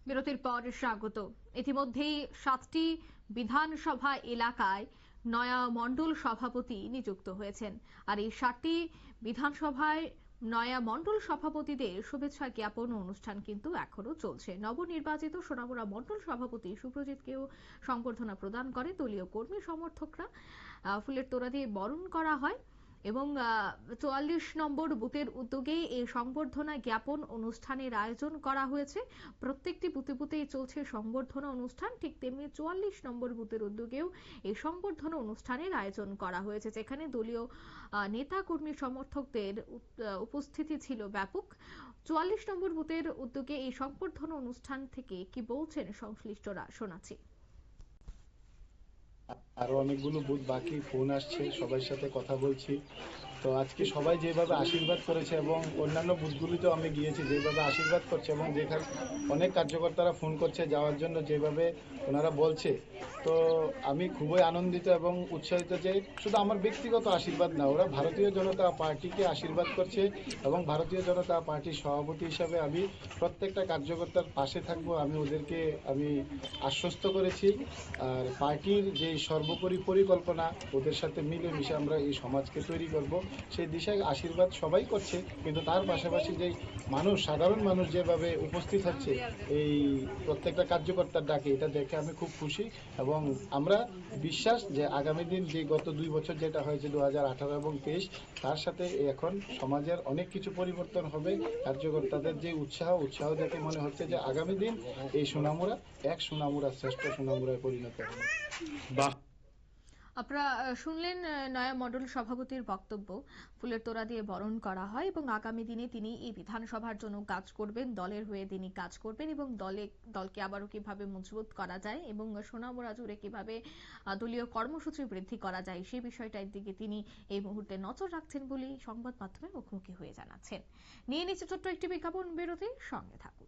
বিরতির পর স্বাগত। ইতিমধ্যেই 7টি বিধানসভা এলাকায় নয়া মণ্ডল সভাপতি নিযুক্ত হয়েছেন। আর এই 7টি বিধানসভায় নয়া মণ্ডল সভাপতিদের শুভেচ্ছা জ্ঞাপন অনুষ্ঠান কিন্তু এখনো চলছে। নবনির্বাচিত সোনামুড়া মণ্ডল সভাপতি সুপ্রজিৎকেও সংবর্ধনা প্রদান করে দলীয় কর্মী সমর্থকরা। ফুলের তোড়া দিয়ে বরণ করা হয় এবং 44 নম্বর বুথের উদ্যোগে এই সংবর্ধনা জ্ঞাপন অনুষ্ঠানের আয়োজন করা হয়েছে। প্রত্যেকটি বুথে বুথেই চলছে সংবর্ধনা অনুষ্ঠান, ঠিক তেমনি 44 নম্বর বুথের উদ্যোগেও এই সংবর্ধনা অনুষ্ঠানের আয়োজন করা হয়েছে, যেখানে দলীয় নেতা কর্মী সমর্থকদের উপস্থিতি ছিল ব্যাপক। 44 নম্বর বুথের উদ্যোগে এই সংবর্ধনা অনুষ্ঠান থেকে কি বলছেন সংশ্লিষ্টরা, শোনাচ্ছি। আরো অনেকগুলো বুথ বাকি, ফোন আসছে, সবার সাথে কথা বলছি। তো আজকে সবাই যেভাবে আশীর্বাদ করেছে এবং অন্যান্য বুথগুলিতেও আমি গিয়েছি, যেভাবে আশীর্বাদ করছে এবং যেখানে অনেক কার্যকর্তারা ফোন করছে যাওয়ার জন্য, যেভাবে ওনারা বলছে, তো আমি খুবই আনন্দিত এবং উৎসাহিত যে শুধু আমার ব্যক্তিগত আশীর্বাদ না, ওরা ভারতীয় জনতা পার্টিকে আশীর্বাদ করছে এবং ভারতীয় জনতা পার্টির সভাপতি হিসাবে আমি প্রত্যেকটা কার্যকর্তার পাশে থাকবো, আমি ওদেরকে আশ্বস্ত করেছি। আর পার্টির যে সর্বোপরি পরিকল্পনা, ওদের সাথে মিলেমিশে আমরা এই সমাজকে তৈরি করব, সেই দিশায় আশীর্বাদ সবাই করছে। কিন্তু তার পাশাপাশি যে মানুষ, সাধারণ মানুষ যেভাবে উপস্থিত হচ্ছে এই প্রত্যেকটা কার্যকর্তার ডাকে, এটা দেখে আমি খুব খুশি এবং আমরা বিশ্বাস যে আগামী দিন যে গত 2 বছর যেটা হয়েছে 2018 এবং 23, তার সাথে এখন সমাজের অনেক কিছু পরিবর্তন হবে। কার্যকর্তাদের যে উৎসাহ দেখে মনে হচ্ছে যে আগামী দিন এই সোনামুড়া এক সোনামুড়া শ্রেষ্ঠ সোনামুড়ায় পরিণত হবে। বাহ। আপনারা শুনলেন নয়া মণ্ডল সভাপতির বক্তব্য। ফুলের তোড়া দিয়ে বরণ করা হয় এবং আগামী দিনে তিনি এই বিধানসভার জন্য কাজ করবেন, দলের হয়ে তিনি কাজ করবেন এবং দলকে আবারও কিভাবে মজবুত করা যায় এবং সোনামুড়া জুড়ে কিভাবে দলীয় কর্মসূচি বৃদ্ধি করা যায় সেই বিষয়টার দিকে তিনি এই মুহূর্তে নজর রাখছেন বলেই সংবাদ মাধ্যমে মুখোমুখি হয়ে জানাচ্ছেন। নিয়ে নিচ্ছে ছোট্ট একটি বিজ্ঞাপন বিরতি, সঙ্গে থাকুন।